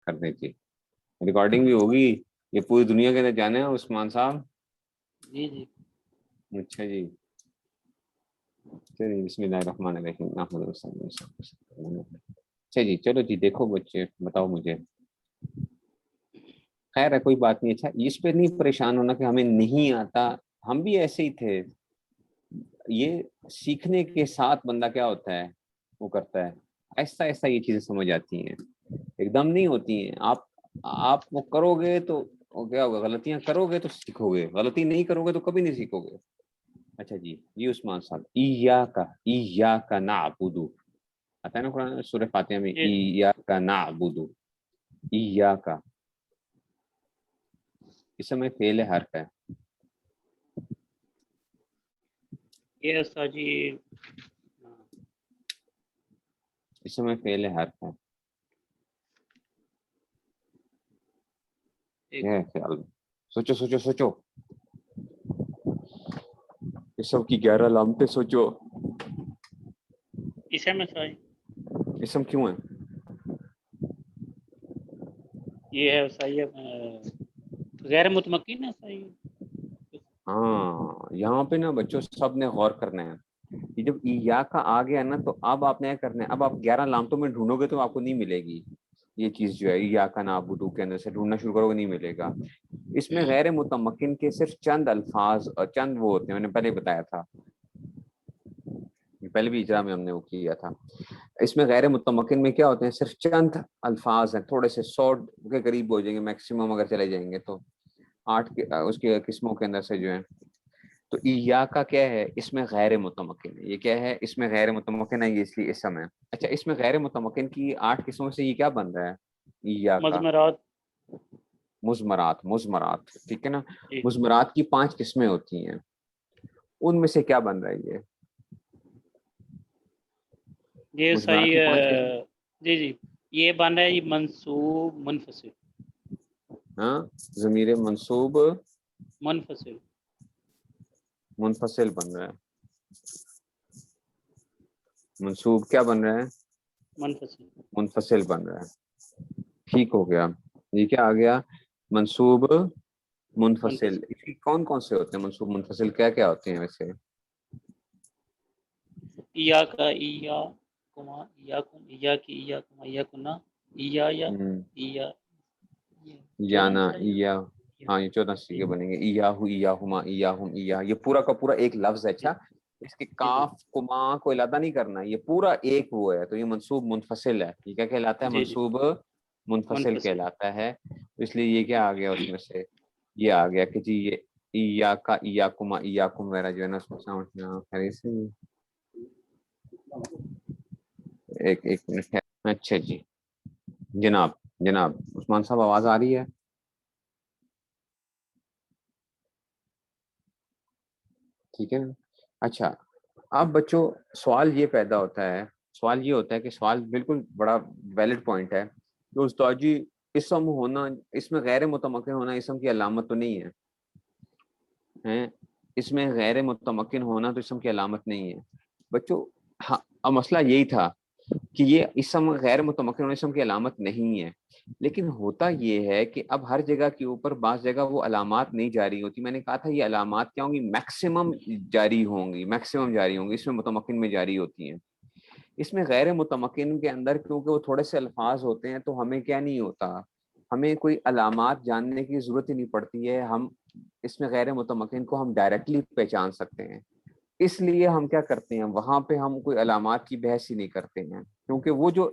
کر دیجیے, ریکارڈنگ بھی ہوگی, یہ پوری دنیا کے اندر جانے ہیں عثمان صاحب. جی جی اچھا جی, چلیے بسم اللہ الرحمن الرحیم. اچھا جی, چلو جی, دیکھو بچے بتاؤ مجھے. خیر ہے, کوئی بات نہیں. اچھا, اس پہ نہیں پریشان ہونا کہ ہمیں نہیں آتا, ہم بھی ایسے ہی تھے. یہ سیکھنے کے ساتھ بندہ کیا ہوتا ہے, وہ کرتا ہے, ایسا ایسا یہ چیزیں سمجھ آتی ہیں, ایک دم نہیں ہوتی ہیں. آپ وہ کرو گے تو کیا ہوگا, غلطیاں کرو گے تو سیکھو گے, غلطی نہیں کرو گے تو کبھی نہیں سیکھو گے. اچھا جی, یہ عثمان صاحب, ایاک نعبد آتا ہے نا قرآن سورہ فاتحہ میں, ایاک نعبد, ایاک اس میں فعل حرف ہے. یہ استاد جی اس میں فعل حرف ہے. خیال سوچو سوچو سوچو, اس سب کی 11 علامتیں سوچو. اسم ہے استاد جی, اسم کیوں ہے؟ یہ ہے استاد جی غیر متمکن ہے استاد جی. ہاں, یہاں پہ نا بچوں سب نے غور کرنا ہے. یہ جب یا کا آ گیا نا تو اب آپ نے کیا کرنا ہے, اب آپ 11 علامتوں میں ڈھونڈو گے تو آپ کو نہیں ملے گی یہ چیز جو ہے. یا کا نعبدو کے اندر سے ڈھونڈنا شروع کرو گے نہیں ملے گا. اس میں غیر متمکن کے صرف چند الفاظ اور چند وہ ہوتے ہیں, میں نے پہلے بتایا تھا, پہلے بھی اجرا میں ہم نے وہ کیا تھا. اس میں غیر متمکن میں کیا ہوتے ہیں, صرف چند الفاظ ہیں, تھوڑے سے 100 کے قریب ہو جائیں گے میکسیمم, اگر چلے جائیں گے تو 8 اس کے قسموں کے اندر سے جو ہیں. تو یا کا کیا ہے, اس میں غیر متمکن ہے. یہ کیا ہے, اس میں غیر متمکن ہے, یہ اس لیے اسم ہے. اچھا, اس میں غیر متمکن کی 8 قسموں سے یہ کیا بن رہا ہے, یا کا مضمرات. مضمرات, ٹھیک ہے نا. جی مضمرات کی 5 قسمیں ہوتی ہیں, ان میں سے کیا بن رہا ہے یہ مضمرات صحیح کی 5 قسمیں. جی جی, یہ بن رہا ہے منصوب منفصل. ہاں, ضمیر منصوب منفصل بن رہا ہے. منصوب کیا بن رہا ہے, منفصل بن رہا ہے. ٹھیک ہو گیا, یہ کیا آ گیا, منصوب منفصل. کون کون سے ہوتے ہیں منصوب منفصل, کیا کیا ہوتے ہیں ویسے؟ ایا کا ایا کما ایا کم ایا کی ایا کما ایا کنا ایا یا ایا یانا ایا, ہاں یہ 14 سیغے بنیں گے. ایاہو ایاہما ایاہم ایاہ, یہ پورا کا پورا ایک لفظ ہے. اچھا, اس کے کاف کما کو علیحدہ نہیں کرنا, یہ پورا ایک وہ ہے, تو یہ منصوب منفصل ہے. یہ کیا کہلاتا ہے, منصوب منفصل کہلاتا ہے. اس لیے یہ کیا آ گیا اس میں سے, یہ آ گیا کہ جی یہ ایاکا ایاکما ایاکم وغیرہ جو ہے نا, اس میں سمجھنا خیریت سے. ایک منٹ ہے. اچھا جی, جناب عثمان صاحب آواز آ رہی ہے؟ ٹھیک ہے نا. اچھا, اب بچوں سوال یہ پیدا ہوتا ہے, سوال بالکل بڑا ویلڈ پوائنٹ ہے کہ استاد جی اسم ہونا, اس میں غیر متمکن ہونا اسم کی علامت تو نہیں ہے, اس میں غیر متمکن ہونا تو اسم کی علامت نہیں ہے. بچوں ہاں, اب مسئلہ یہی تھا کہ یہ اسم غیر متمکن ہونا اسم کی علامت نہیں ہے, لیکن ہوتا یہ ہے کہ اب ہر جگہ کے اوپر بعض جگہ وہ علامات نہیں جاری ہوتی. میں نے کہا تھا یہ علامات کیا ہوں گی, میکسیمم جاری ہوں گی, اس میں متمکن میں جاری ہوتی ہیں. اس میں غیر متمکن کے اندر کیونکہ وہ تھوڑے سے الفاظ ہوتے ہیں تو ہمیں کیا نہیں ہوتا, ہمیں کوئی علامات جاننے کی ضرورت ہی نہیں پڑتی ہے. ہم اس میں غیر متمکن کو ہم ڈائریکٹلی پہچان سکتے ہیں. اس لیے ہم کیا کرتے ہیں, وہاں پہ ہم کوئی علامات کی بحث ہی نہیں کرتے ہیں, کیونکہ وہ جو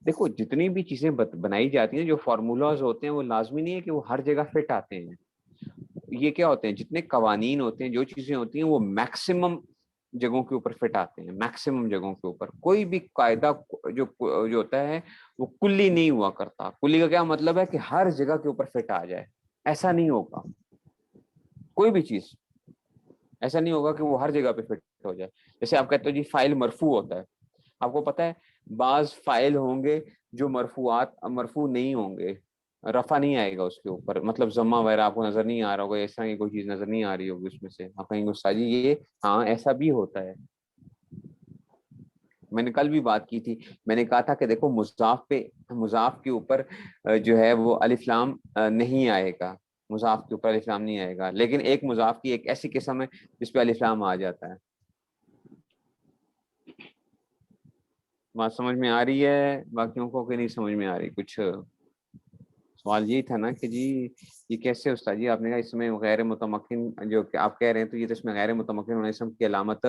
دیکھو جتنی بھی چیزیں بنائی جاتی ہیں, جو فارمولاز ہوتے ہیں وہ لازمی نہیں ہے کہ وہ ہر جگہ فٹ آتے ہیں. یہ کیا ہوتے ہیں, جتنے قوانین ہوتے ہیں, جو چیزیں ہوتی ہیں وہ میکسیمم جگہوں کے اوپر فٹ آتے ہیں. میکسیمم جگہوں کے اوپر کوئی بھی قاعدہ جو ہوتا ہے وہ کلی نہیں ہوا کرتا. کلی کا کیا مطلب ہے کہ ہر جگہ کے اوپر فٹ آ جائے, ایسا نہیں ہوگا. کوئی بھی چیز ایسا نہیں ہوگا کہ وہ ہر جگہ پہ فٹ ہو جائے. جیسے آپ کہتے ہو جی فائل مرفوع ہوتا ہے, آپ کو پتا ہے بعض فائل ہوں گے جو مرفوع نہیں ہوں گے, رفع نہیں آئے گا اس کے اوپر, مطلب ضمہ وغیرہ آپ کو نظر نہیں آ رہا ہوگا, ایسا کی کوئی چیز نظر نہیں آ رہی ہوگی اس میں سے, آپ کہیں گے استاد جی یہ ہاں ایسا بھی ہوتا ہے. میں نے کل بھی بات کی تھی، میں نے کہا تھا کہ دیکھو مضاف کے اوپر جو ہے وہ الف لام نہیں آئے گا، مضاف کے اوپر الف لام نہیں آئے گا، لیکن ایک مضاف کی ایک ایسی قسم ہے جس پہ الف لام آ جاتا ہے. بات سمجھ میں آ رہی ہے باقیوں کو کہ نہیں سمجھ میں آ رہی؟ کچھ سوال یہی تھا نا کہ جی یہ کیسے استاد جی، آپ نے کہا اس میں غیر متمکن جو کہ آپ کہہ رہے ہیں، تو یہ تو اس میں غیر متمکن ہونے اسم کی علامت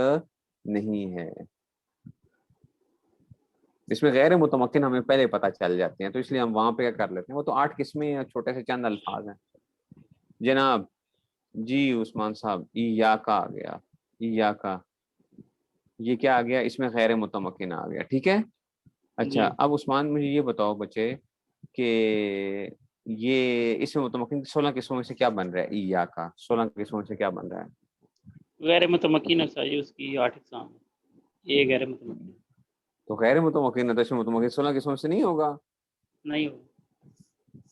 نہیں ہے. اس میں غیر متمکن ہمیں پہلے پتہ چل جاتے ہیں، تو اس لیے ہم وہاں پہ کیا کر لیتے ہیں، وہ تو 8 قسمیں یا چھوٹے سے چند الفاظ ہیں. جناب جی عثمان صاحب، یا کا آ گیا، یا کا یہ کیا آ گیا، اس میں غیر متمکن آ گیا. ٹھیک ہے. اچھا جی اب عثمان مجھے یہ بتاؤ بچے کہ یہ اس میں متمکن 16 قسموں میں سے کیا بن رہا ہے؟ یا کا 16 قسموں سے کیا بن رہا ہے؟ غیر متمکن ہے سر، اس کی 8 اقسام ہے، یہ غیر متمکن تو غیر متمکن ہے تو اس میں متمکن 16 قسموں سے نہیں ہوگا. نہیں ہو.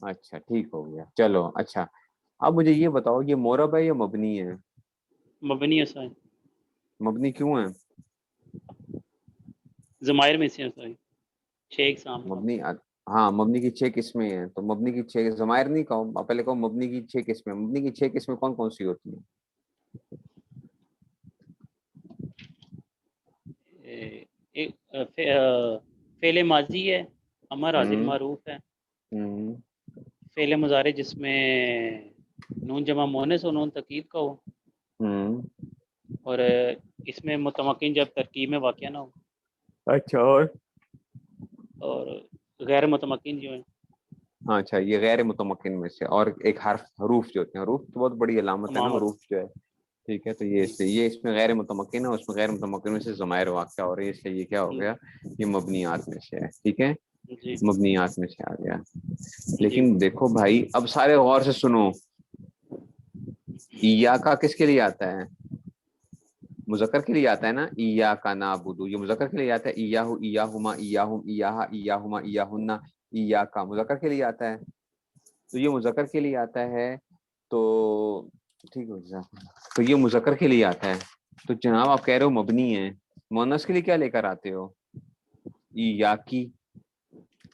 اچھا ٹھیک ہو گیا. چلو اچھا اب مجھے یہ بتاؤ یہ مورب ہے یا مبنی ہے؟ مبنی ہے سر، مبنی کیوں ہے؟ ضمائر میں سے ہے سر، 6 اقسام ہے. مبنی ہاں مبنی کی 6 قسمیں ہیں، تو مبنی کی 6 ضمائر نہیں کہو، پہلے کہو مبنی کی 6 قسمیں. مبنی کی 6 قسمیں کون کون سی ہوتی ہیں؟ فعل ماضی ہے، امر حاضر ہوں معروف ہے، ہوں فعل مضارع جس میں نون جمع مونس ہو، نون تاکید کا ہو، ہوں اور اس میں متمکن جب ترکیب میں واقع نہ ہو، اچھا اور غیر متمکن جو ہے. ہاں اچھا یہ غیر متمکن میں سے، اور ایک حروف جو ہوتے ہیں، حروف تو بہت بڑی علامت ہے نا امامت. حروف جو ہے. ٹھیک ہے تو یہ اس میں غیر متمکن ہے، اس میں غیر متمکن میں سے ضمائر واقع ہو رہی ہے، اس لیے یہ کیا ہو گیا، یہ مبنیات میں سے ہے. ٹھیک ہے جی مبنیات میں سے آ گیا. جی لیکن دیکھو بھائی اب سارے غور سے سنو، یا کا کس کے لیے آتا ہے؟ مذکر کے لیے آتا ہے نا. یا کا نعبدو یہ مذکر کے لیے آتا ہے. ایاہو ایاہما ایاہم ایاہا ایاہما ایاہن، یا کا مذکر کے لیے آتا ہے، تو یہ مذکر کے لیے آتا ہے. تو ٹھیک ہے تو یہ مذکر کے لیے آتا ہے. تو جناب آپ کہہ رہے ہو مبنی ہے، مؤنث کے لیے کیا لے کر آتے ہو؟ یا کی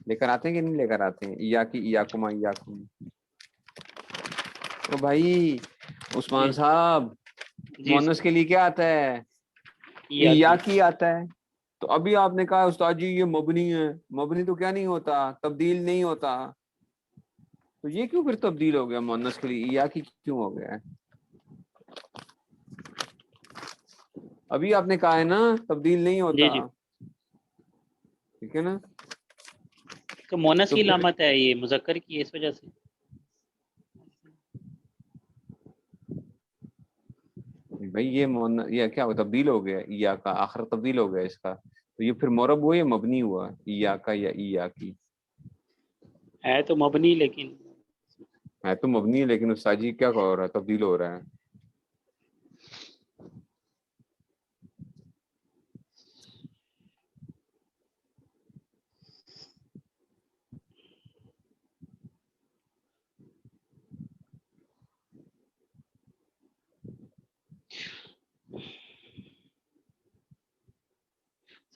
لے کر آتے ہیں کہ نہیں لے کر آتے ہیں؟ یا کی ایاکما ایاکم. تو بھائی عثمان جی صاحب جی مؤنث سر، کے لیے کیا آتا ہے؟ یا کی آتا ہے. تو ابھی آپ نے کہا استاد جی یہ مبنی ہے، مبنی تو کیا نہیں ہوتا، تبدیل نہیں ہوتا، تو یہ کیوں پھر تبدیل ہو گیا مؤنث کے لیے، یا کی کیوں ہو گیا ہے؟ ابھی آپ نے کہا ہے نا تبدیل نہیں جی ہوتا. جی ٹھیک ہے نا. تو مونس تو کی پھر علامت ہے، یہ مذکر کی ہے اس وجہ سے. بھائی یہ کیا ہو تبدیل ہو گیا، یا کا آخر تبدیل ہو گیا اس کا، تو یہ پھر مورب ہوا یا مبنی ہوا؟ یا کا یا یا کی ہے تو مبنی، لیکن ہے تو مبنی ہے، لیکن استاد جی کیا ہو رہا ہے، تبدیل ہو رہا ہے.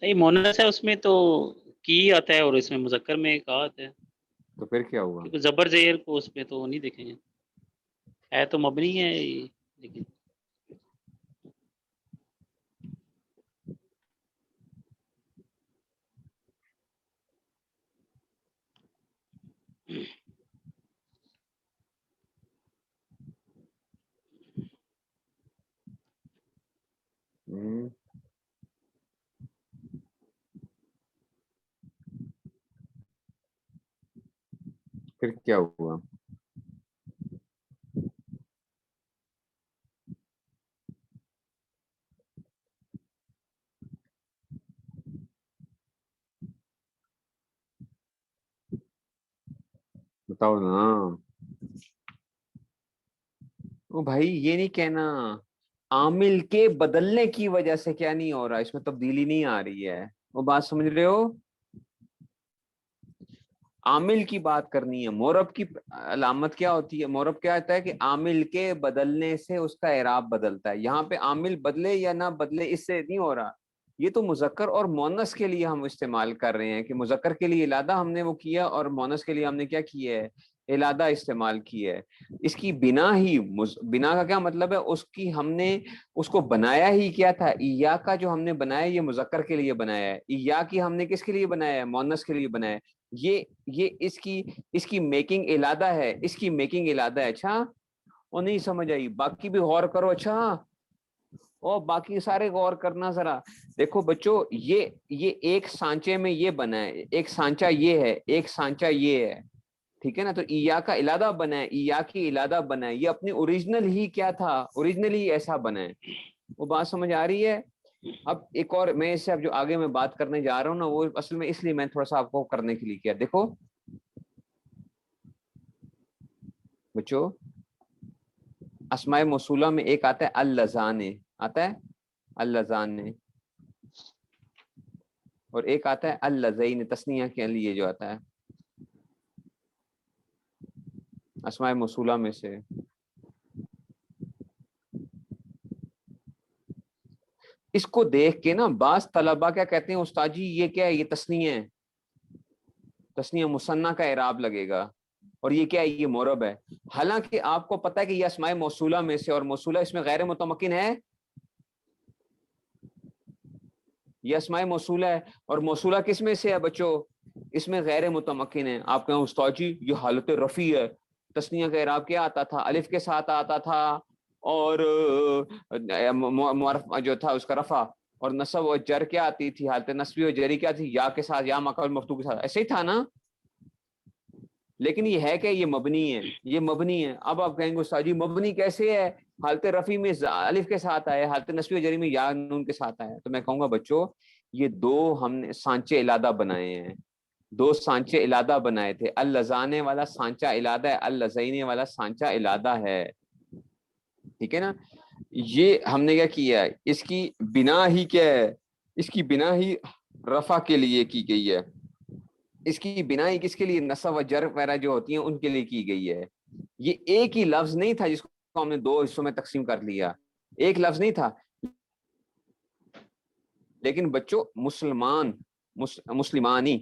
صحیح مونس ہے، اس میں تو کی آتا ہے، اور اس میں مذکر میں کا آتا ہے، تو پھر کیا ہوا؟ کیونکہ زبر زیر کو اس میں تو نہیں دیکھیں گے. ہے تو مبنی ہے یہ، لیکن ہوں پھر کیا ہوا؟ بتاؤ نا. وہ بھائی یہ نہیں کہنا عامل کے بدلنے کی وجہ سے کیا نہیں ہو رہا، اس میں تبدیلی نہیں آ رہی ہے، وہ بات سمجھ رہے ہو؟ عامل کی بات کرنی ہے. مورب کی علامت کیا ہوتی ہے؟ مورب کیا ہوتا ہے کہ عامل کے بدلنے سے اس کا اعراب بدلتا ہے. یہاں پہ عامل بدلے یا نہ بدلے اس سے نہیں ہو رہا، یہ تو مذکر اور مؤنث کے لیے ہم استعمال کر رہے ہیں کہ مذکر کے لیے علادہ ہم نے وہ کیا اور مؤنث کے لیے ہم نے کیا کیا ہے, علادہ استعمال کیا ہے. اس کی بنا ہی, بنا کا کیا مطلب ہے, اس کی ہم نے اس کو بنایا ہی کیا تھا, ایا کا جو ہم نے بنایا یہ مذکر کے لیے بنایا ہے, ایا کی ہم نے کس کے لیے بنایا ہے, مؤنث کے لیے بنایا ہے. یہ اس کی میکنگ علادہ ہے, اس کی میکنگ علادہ ہے. اچھا اور نہیں سمجھ آئی, باقی بھی غور کرو. اچھا اور باقی سارے غور کرنا ذرا. دیکھو بچوں, یہ ایک سانچے میں یہ بنا ہے, ایک سانچہ یہ ہے, ایک سانچہ یہ ہے, ٹھیک ہے نا. تو ایا کا علادہ بنا ہے, ایا کی علادہ بنا ہے, یہ اپنی اوریجنل ہی کیا تھا, اوریجنل ہی ایسا بنا ہے. وہ بات سمجھ آ رہی ہے؟ اب ایک اور میں اس سے اب جو آگے میں بات کرنے جا رہا ہوں نا, وہ اصل میں اس لیے میں تھوڑا سا آپ کو کرنے کے لیے کیا. دیکھو بچوں, اسماء موصولہ میں ایک آتا ہے اللذان, آتا ہے اللذان, اور ایک آتا ہے اللذین, تثنیہ کے لیے جو آتا ہے اسماء موصولہ میں سے. اس کو دیکھ کے نا بعض طلبہ کیا کہتے ہیں, استاد جی یہ کیا ہے, یہ تثنیہ ہے, تثنیہ مثنیٰ کا اعراب لگے گا, اور یہ کیا ہے, یہ معرب ہے. حالانکہ آپ کو پتہ ہے کہ یہ اسماء موصولہ میں سے, اور موصولہ اس میں غیر متمکن ہے, یہ اسماء موصولہ ہے, اور موصولہ کس میں سے ہے بچوں, اس میں غیر متمکن ہے. آپ کہیں استاد جی یہ حالت رفع ہے, تثنیہ کا اعراب کیا آتا تھا, الف کے ساتھ آتا تھا, اور معرف جو تھا اس کا رفع, اور نصب و جر کیا آتی تھی, حالت نصبی و جری کیا تھی, یا کے ساتھ, یا مقابل مفتوح کے ساتھ, ایسے ہی تھا نا. لیکن یہ ہے کہ یہ مبنی ہے, یہ مبنی ہے. اب آپ کہیں گے استاد جی مبنی کیسے ہے, حالت رفع میں الف کے ساتھ آئے, حالت نصبی و جری میں یا نون کے ساتھ آئے. تو میں کہوں گا بچوں یہ دو ہم نے سانچے علادہ بنائے ہیں, دو سانچے علادہ بنائے تھے. اللذانے والا سانچہ علادہ ہے, اللذینے والا سانچہ علادہ ہے, ٹھیک ہے نا. یہ ہم نے کیا کیا ہے, اس کی بنا ہی کیا ہے, اس کی بنا ہی رفع کے لیے کی گئی ہے, اس کی بنا ہی کس کے لیے, نصب و جر وغیرہ جو ہوتی ہیں ان کے لیے کی گئی ہے. یہ ایک ہی لفظ نہیں تھا جس کو ہم نے دو حصوں میں تقسیم کر لیا, ایک لفظ نہیں تھا. لیکن بچوں مسلمان, مسلمانی,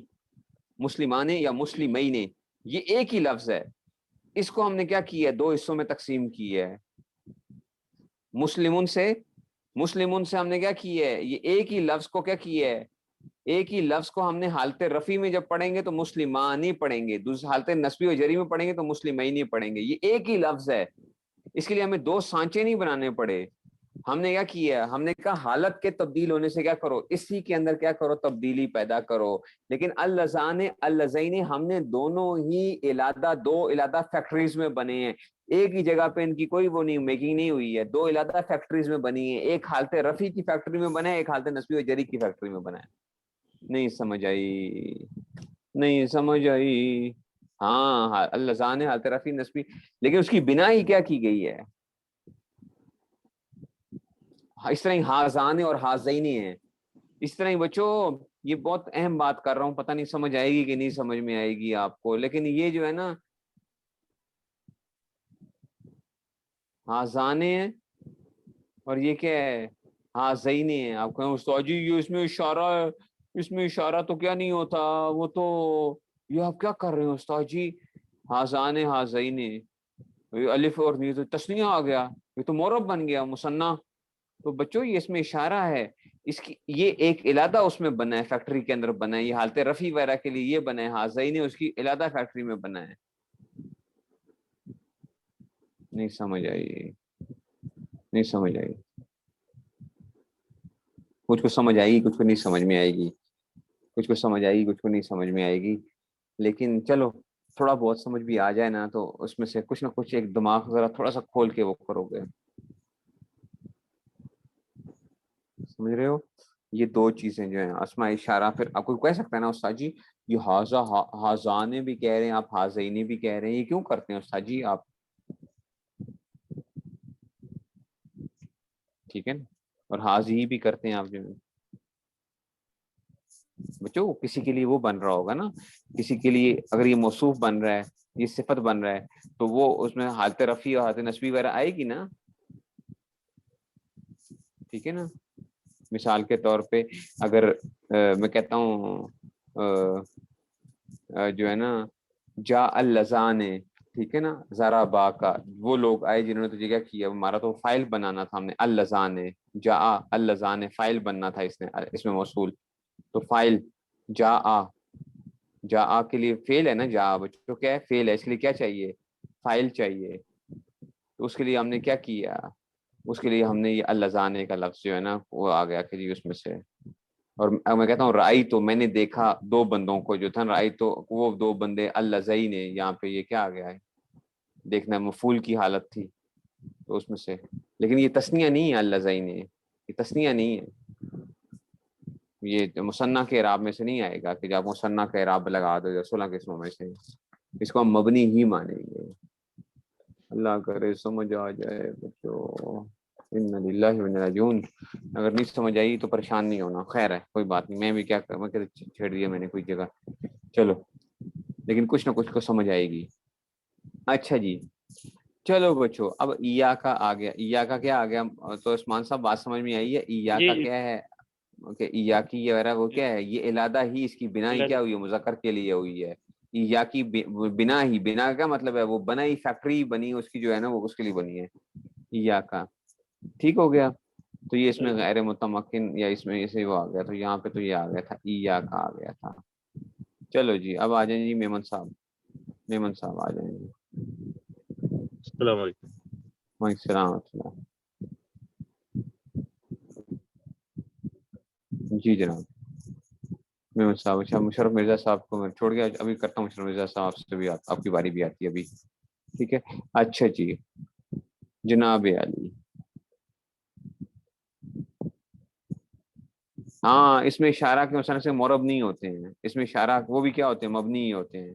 مسلمانے یا مسلمین, یہ ایک ہی لفظ ہے. اس کو ہم نے کیا کیا ہے, دو حصوں میں تقسیم کی ہے. مسلمون سے ہم نے کیا کیا ہے, یہ ایک ہی لفظ کو کیا کیا ہے, ایک ہی لفظ کو ہم نے حالت رفع میں جب پڑھیں گے تو مسلمان ہی پڑھیں گے, دوسری حالت نصبی و جری میں پڑھیں گے تو مسلمین ہی پڑھیں گے. یہ ایک ہی لفظ ہے, اس کے لیے ہمیں دو سانچے نہیں بنانے پڑے. ہم نے کیا کیا, ہم نے کہا حالت کے تبدیل ہونے سے کیا کرو, اسی کے اندر کیا کرو, تبدیلی پیدا کرو. لیکن اللذان اللذین ہم نے دونوں ہی علادہ, دو علادہ فیکٹریز میں بنے ہیں, ایک ہی جگہ پہ ان کی کوئی وہ نہیں میکنگ نہیں ہوئی ہے, دو علادہ فیکٹریز میں بنی ہے. ایک حالت رفع کی فیکٹری میں بنا ہے, ایک حالت نصبی و جری کی فیکٹری میں بنا ہے. نہیں سمجھ آئی, نہیں سمجھ آئی. ہاں اللذان حالت رفع نصبی, لیکن اس کی بنا ہی کیا کی گئی ہے, اس طرح ہازان اور ہازین ہیں. اس طرح بچوں یہ بہت اہم بات کر رہا ہوں, پتہ نہیں سمجھ آئے گی کہ نہیں سمجھ میں آئے گی آپ کو. لیکن یہ جو ہے نا ہازان ہیں اور یہ کیا ہے, ہازین ہیں. آپ کہیں استاد جی یہ اس میں اشارہ ہے, اس میں اشارہ تو کیا نہیں ہوتا, وہ تو یہ آپ کیا کر رہے ہیں استاد جی, ہازان ہازین, الف اور نہیں تو تسنیہ آ گیا, یہ تو معرب بن گیا, مثنیٰ. تو بچوں یہ اس میں اشارہ ہے, اس کی یہ ایک علادہ اس میں بنا ہے, فیکٹری کے اندر بنا ہے. یہ حالت رفع وغیرہ کے لیے یہ بنا ہے, ہازین اس کی علادہ فیکٹری میں بنا ہے. نہیں سمجھ آئی, نہیں سمجھ آئی. کچھ کو سمجھ آئے گی, کچھ کو نہیں سمجھ میں آئے گی, کچھ کو سمجھ آئے گی, کچھ کو نہیں سمجھ میں آئے گی. لیکن چلو تھوڑا بہت سمجھ بھی آ جائے نا تو اس میں سے کچھ نہ کچھ ایک دماغ ذرا تھوڑا سا کھول کے وہ کرو گے. سمجھ رہے ہو, یہ دو چیزیں جو ہیں اسماء اشارہ. پھر آپ کو کہہ سکتا ہے نا استاد جی یہ ہازانے بھی کہہ رہے ہیں آپ, ہازینی بھی کہہ رہے ہیں, یہ کیوں کرتے ہیں استاد جی آپ, ٹھیک ہے نا, اور حاضی بھی کرتے ہیں آپ. جو بچوں کسی کے لیے وہ بن رہا ہوگا نا, کسی کے لیے اگر یہ موصوف بن رہا ہے, یہ صفت بن رہا ہے, تو وہ اس میں حالت رفع اور حالت نصبی وغیرہ آئے گی نا, ٹھیک ہے نا. مثال کے طور پہ اگر میں کہتا ہوں جو ہے نا جا اللذان، ٹھیک ہے نا، ذرا با کا وہ لوگ آئے جنہوں نے تجھے کیا کیا، ہمارا تو فائل بنانا تھا ہم نے، اللذان جا اللذان فائل بننا تھا اس نے، اس میں موصول تو فائل جا جا کے لیے فیل ہے نا، جا بچوں کیا ہے، فیل ہے، اس کے لیے کیا چاہیے، فائل چاہیے، تو اس کے لیے ہم نے کیا کیا، اس کے لیے ہم نے یہ اللذان کا لفظ جو ہے نا وہ آ گیا کہ جی اس میں سے۔ اور میں کہتا ہوں رائی تو میں نے دیکھا دو بندوں کو جو تھا، رائی تو وہ دو بندے اللذین، یہاں پہ یہ کیا آ گیا ہے، دیکھنا مفعول کی حالت تھی تو اس میں سے، لیکن یہ تسنیہ نہیں ہے، اللذین یہ تسنیہ نہیں ہے، یہ مثنیٰ کے اعراب میں سے نہیں آئے گا کہ جب مثنیٰ کا اعراب لگا دو یا 16 قسموں میں سے، اس کو ہم مبنی ہی مانیں گے۔ اللہ کرے سمجھ آ جائے بچوں، انا للہ و انا الیہ راجعون۔ اگر نہیں سمجھ آئی تو پریشان نہیں ہونا، خیر ہے کوئی بات نہیں، میں بھی کیا کروں، میں چھیڑ دیا میں نے کوئی جگہ، چلو لیکن کچھ نہ کچھ کو سمجھ آئے گی۔ اچھا جی چلو بچوں، اب ایا کا آ گیا، ایا کا کیا آ گیا، تو عثمان صاحب بات سمجھ میں آئی ہے، ایا جی کا جی کیا ہے کہ ایا کی یہ وغیرہ وہ کیا ہے، یہ علادہ ہی اس کی بنا ہی کیا ہوئی ہے، مذکر کے لیے ہوئی ہے، ایا کی بنا ہی، بنا کا مطلب ہے وہ بنا ہی، فیکٹری بنی اس کی جو ہے نا وہ اس کے لیے بنی ہے ایا کا، ٹھیک ہو گیا۔ تو یہ اس میں غیر متمکن یا اس میں اسے وہ آ گیا، تو یہاں پہ تو یہ آ گیا تھا ایا کا آ گیا تھا۔ چلو جی اب آ جائیں جی میمن صاحب، میمن صاحب آ جائیں گے۔ السلام علیکم۔ وعلیکم السلام ورحمۃ اللہ۔ جی جناب میمن صاحب، اچھا مشرف مرزا صاحب کو میں چھوڑ گیا، ابھی کرتا ہوں مشرف مرزا صاحب سے بھی، آپ کی باری بھی آتی ہے ابھی، ٹھیک ہے۔ اچھا جی جناب علی، ہاں اس میں اشارہ کے مثلا سے مورب نہیں ہوتے ہیں، اس میں اشارہ وہ بھی کیا ہوتے ہیں، مبنی ہی ہوتے ہیں،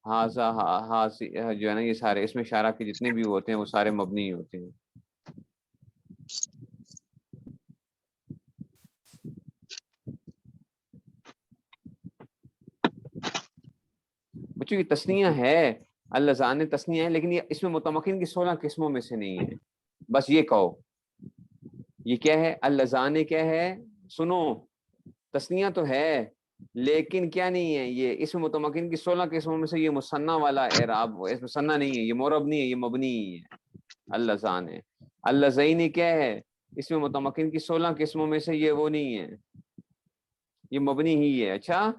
ہاضا جو ہے نا یہ سارے اس میں اشارہ کے جتنے بھی ہوتے ہیں وہ سارے مبنی ہی ہوتے ہیں۔ بچوں یہ تسنیہ ہے، اللذان تسنیہ ہے، لیکن یہ اس میں متمکن کی 16 قسموں میں سے نہیں ہے، بس یہ کہو یہ کیا ہے، اللذان کیا ہے، سنو تسنیہ تو ہے لیکن کیا نہیں ہے، یہ اس میں متمکن کی 16 قسموں میں سے یہ مثنیٰ والا اعراب، اس مثنیٰ نہیں ہے، یہ مورب نہیں ہے، یہ مبنی ہی ہے، اللذان ہے۔ اللذین کیا ہے، اس میں متمکن کی 16 قسموں میں سے یہ وہ نہیں ہے، یہ مبنی ہی ہے، اچھا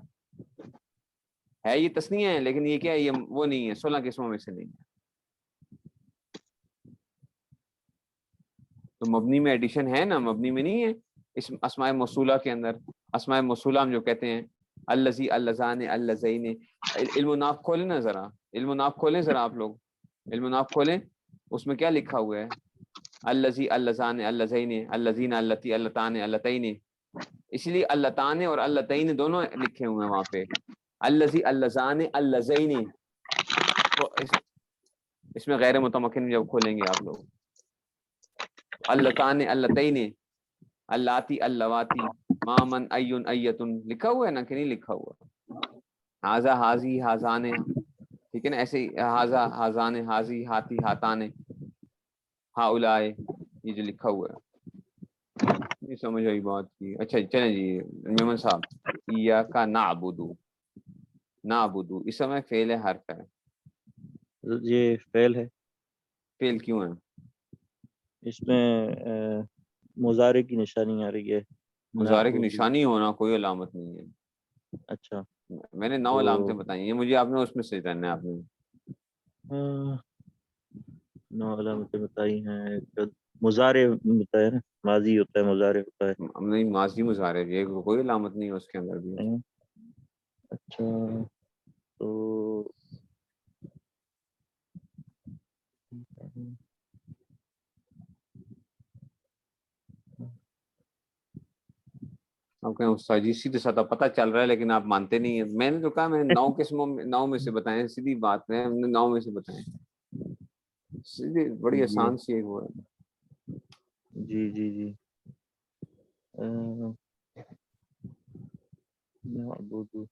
ہے یہ تسنیہ ہے لیکن یہ کیا ہے، یہ وہ نہیں ہے، 16 قسموں میں سے نہیں ہے۔ تو مبنی میں ایڈیشن ہے نا، مبنی میں نہیں ہے، اس اسماء موصولہ کے اندر، اسماء موصولہ ہم جو کہتے ہیں الذی، اللذان، اللذین، علم ناف کھولیں نا ذرا، علم ناف کھولیں ذرا آپ لوگ، علم ناف کھولیں، اس میں کیا لکھا ہوا ہے، الذی، اللذان، اللذین، اللذین، اللتی، اللتان، اللتین، اس لیے اللتان اور اللتین دونوں لکھے ہوئے ہیں وہاں پہ، الذی، اللذان، اللذین، تو اس میں غیر متمکن جب کھولیں گے آپ لوگ، اللتان، اللتین، اللاتی، اللواتی، مامن، ایون، ایتن، لکھا ہوا ہے نا کہ نہیں لکھا ہوا، ہاذا، حاذی، حاذان، ٹھیک ہے نا، ایسے ہی ہاذا، حاذان، حاذی، ہاتی، ہاتان، ہاؤلائے، یہ جو لکھا ہوا ہے، یہ سمجھ آئی بات کی۔ اچھا چلیں جی میمن صاحب، ایاک نعبدو، نعبدو اس سمے فعل ہے، حرف ہے، یہ فعل ہے، فعل کیوں ہے، اس میں مضارع کی نشانی آ رہی ہے، مضارع کی نعبدو۔ نشانی ہونا کوئی علامت نہیں ہے، اچھا میں نے 9 تو علامتیں بتائی ہیں مجھے، آپ نے اس میں سے کرنا ہے آپ نے، 9 علامتیں بتائی ہیں، مضارع بتایا نا، ماضی ہوتا ہے، مضارع ہوتا ہم نے ماضی مضارع یہ کوئی علامت نہیں ہے اس کے اندر بھی۔ ہے۔ اچھا تو آپ کہیں استاد جی سیدھے سادہ پتہ چل رہا ہے لیکن آپ مانتے نہیں ہیں، میں نے تو کہا میں نے 9 قسموں میں 9 میں سے بتائے ہیں، سیدھی بات ہے، ہم نے 9 میں سے بتائے ہیں، سیدھی بڑی جی آسان سی ایک وہ ہے۔ جی جی جی نعبدو،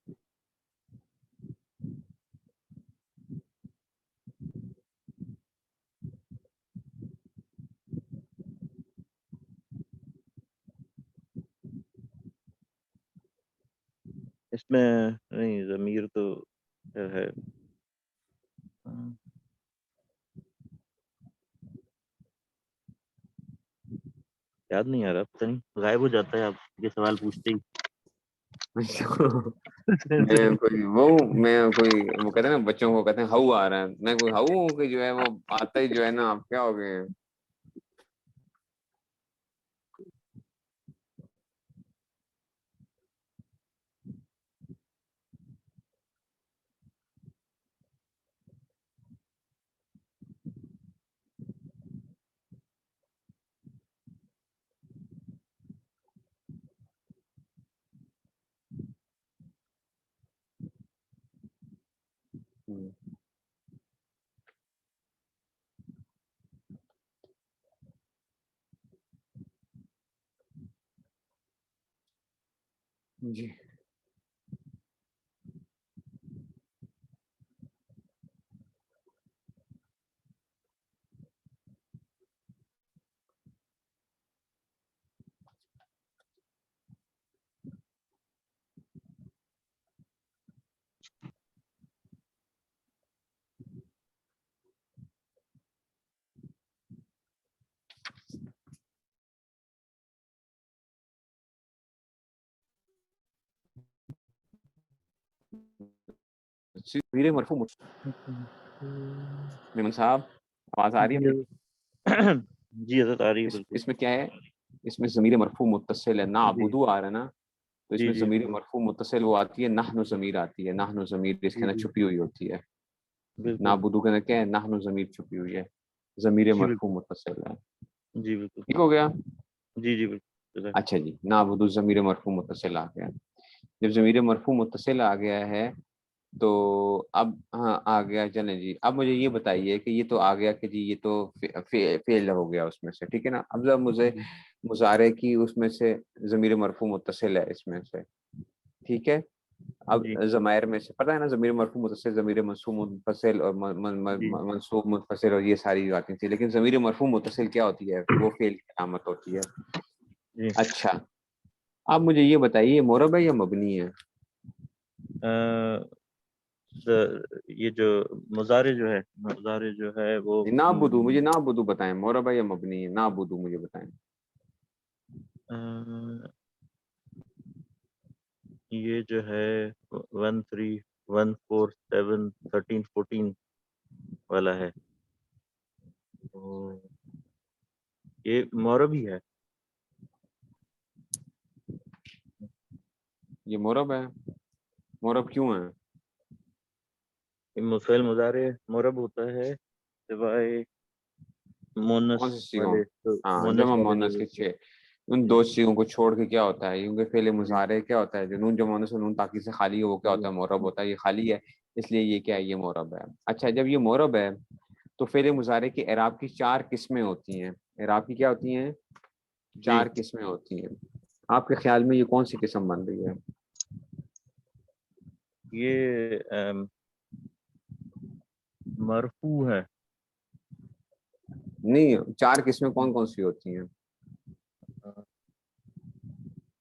اس میں نہیں ضمیر تو ہے یاد نہیں آ رہا، پتہ نہیں غائب ہو جاتا ہے آپ یہ سوال پوچھتے ہی. وہ کہتے ہیں نا بچوں کو کہتے ہیں ہاؤ آ رہا ہے، میں کوئی ہاؤ ہوں کہ جو ہے وہ آتا ہی جو ہے نا آپ کیا ہو گئے ہیں. جی ضمیر مرفوع میمن صاحب آواز آ رہی ہے؟ جی حضرت آ رہی ہے بالکل. اس میں کیا ہے، اس میں ضمیر مرفوع متصل ہے، نعبدو آ رہا ہے نا، تو اس جی میں جی ضمیر مرفوع متصل وہ آتی ہے، نحن ضمیر آتی ہے، نحن ضمیر اس کے جی اندر جی چھپی ہوئی ہوتی ہے. بالکل. نعبدو کے اندر کیا ہے، نحن ضمیر چھپی ہوئی ہے، ضمیر جی مرفوع بالکل. متصل ہے. جی بالکل. ٹھیک ہو گیا؟ جی جی بالکل. اچھا جی، نعبدو ضمیر مرفوع متصل آ گیا. جب ضمیر مرفوع متصل آ گیا ہے تو اب ہاں آ گیا، چلیں جی اب مجھے یہ بتائیے کہ یہ تو آ گیا کہ جی یہ تو فعل ہو گیا اس میں سے، ٹھیک ہے نا. اب جب مجھے جی مضارع کی اس میں سے ضمیر مرفوع متصل ہے اس میں سے، ٹھیک ہے. اب جی ضمائر میں سے پتہ ہے نا، ضمیر مرفوع متصل، ضمیر منصوب منفصل اور جی منصوب منفصل اور یہ ساری باتیں تھیں، لیکن ضمیر مرفوع متصل کیا ہوتی ہے، وہ فعل کی علامت ہوتی ہے. جی. اچھا آپ مجھے یہ بتائیے مورب ہے یا مبنی ہے؟ یہ جو مضارع جو ہے وہ نعبدو، مجھے نعبدو بتائیں، مورب ہے یا مبنی ہے، نعبدو مجھے بتائیں. یہ جو ہے 13 147 13 14 والا ہے، تو یہ مورب ہی ہے. یہ مورب ہے. مورب کیوں ہے؟ فعل مضارع مورب ہوتا ہے سوائے مونس کون سی چیزوں؟ والے ہاں مونس جمع والے مونس لوگوں کے سے. 6، ان جی دو چیزوں کو چھوڑ کے کیا ہوتا ہے، کیونکہ فعل جی مضارع کیا ہوتا ہے، جو نون جمع مونس اور نون تاکید سے خالی ہو وہ کیا جی ہوتا ہے، مورب ہوتا ہے. یہ خالی ہے اس لیے یہ کیا ہے، یہ مورب ہے. اچھا جب یہ مورب ہے تو فعل مضارع کے اعراب کی 4 قسمیں ہوتی ہیں. اعراب کی کیا ہوتی ہیں؟ جی 4 قسمیں ہوتی ہیں. آپ کے خیال میں یہ کون سی قسم بن رہی ہے؟ یہ مرفوع ہے. نہیں، 4 قسمیں کون کون سی ہوتی ہیں؟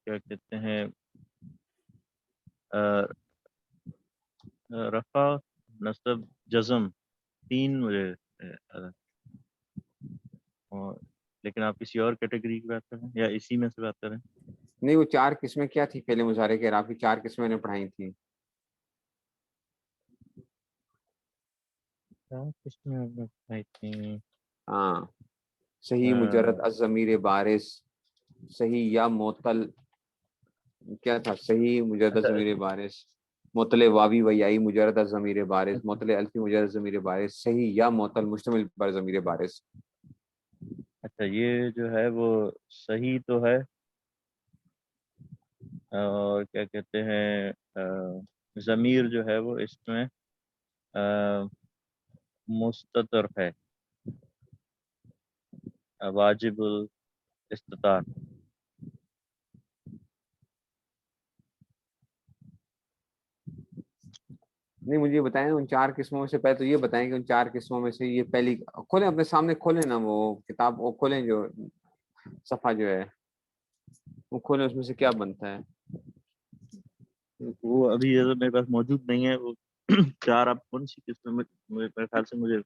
کیا کہتے ہیں، رفع نصب جزم 3 مجھے اور لیکن آپ کسی اور کیٹیگری کی بات کریں یا اسی میں سے بات کریں؟ نہیں وہ 4 قسمیں کیا تھی فعل مضارع کے اعراب کی 4 قسمیں نے پڑھائی تھیں. کس میں آپ نے بتائی تھی؟ ہاں صحیح مجرد الضمیر بارز، صحیح یا معطل، کیا تھا، صحیح مجرد اچھا الضمیر بارز، معطل واوی و یائی مجرد الضمیر بارز، اچھا معطل الفی مجرد الضمیر بارز، صحیح یا معطل مشتمل بر ضمیر بارز. اچھا یہ جو ہے وہ صحیح تو ہے، اور کیا کہتے ہیں ضمیر جو ہے وہ اس میں مستتر ہے، واجب الاستطاعت. نہیں مجھے یہ بتائیں ان 4 قسموں میں سے، پہلے تو یہ بتائیں کہ ان 4 قسموں میں سے یہ پہلی کھولیں، اپنے سامنے کھولیں نا وہ کتاب، وہ کھولیں جو صفحہ جو ہے وہ کھولیں، اس میں سے کیا بنتا ہے. وہ ابھی میرے پاس موجود نہیں ہے وہ 4 آپ کون سی قسم میں میرے خیال سے مجھے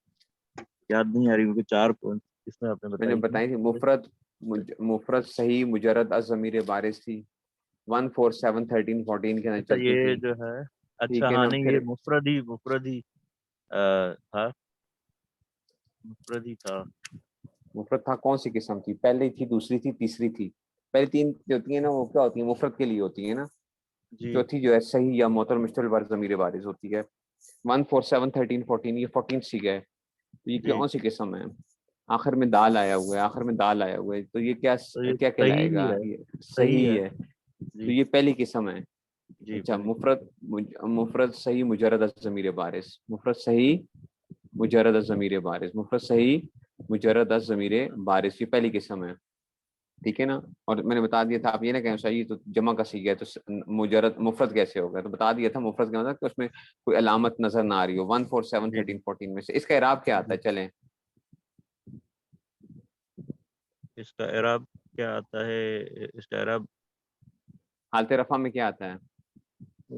یاد نہیں آ رہی کیونکہ 4 قسمیں آپ نے میں نے بتائی بتائی تھی مفرد صحیح مجرد از ضمیر بارز تھی 1 4 7 13 14 کے اندر اچھا چلتی یہ تھی. جو ہے اچھا ٹھیک ہے ہاں نا. نہیں پھر یہ مفرد ہی تھا مفرد تھا کون سی قسم تھی؟ پہلی تھی، دوسری تھی، تیسری تھی. پہلی 3 جو ہوتی ہیں نا وہ کیا ہوتی ہیں؟ مفرد کے لیے ہوتی ہیں نا. جی چوتھی جو ہے صحیح یا معطل مشتمل بر ضمیر بارز ہوتی ہے. 1 4 7 13 14 یہ 14 سی گئے. یہ جی کون سی قسم ہے؟ آخر میں دال آیا ہوا ہے، آخر میں دال آیا ہوا ہے، تو یہ کیا تو یہ کیا صحیح کہلائے ہی گا؟ ہے یہ صحیح ہے. تو جی یہ پہلی قسم ہے. جی اچھا پہلے مفرد صحیح مجرد از ضمیر بارز. مفرد صحیح مجرد از ضمیر بارز. مفرد صحیح مجرد از ضمیر بارز، یہ پہلی قسم ہے. ٹھیک ہے نا. اور میں نے بتا دیا تھا، آپ یہ نہ کہیں صحیح تو جمع کا صیغہ ہے تو مجرد مفرد کیسے ہوگا، تو بتا دیا تھا مفرد کا مطلب کہ اس میں کوئی علامت نظر نہ آ رہی ہو. 1 4 7 جی 13 14 میں سے اس کا اعراب کیا آتا جی ہے؟ چلیں اس کا اعراب کیا آتا ہے؟ اس کا اعراب حالت رفع میں کیا آتا ہے؟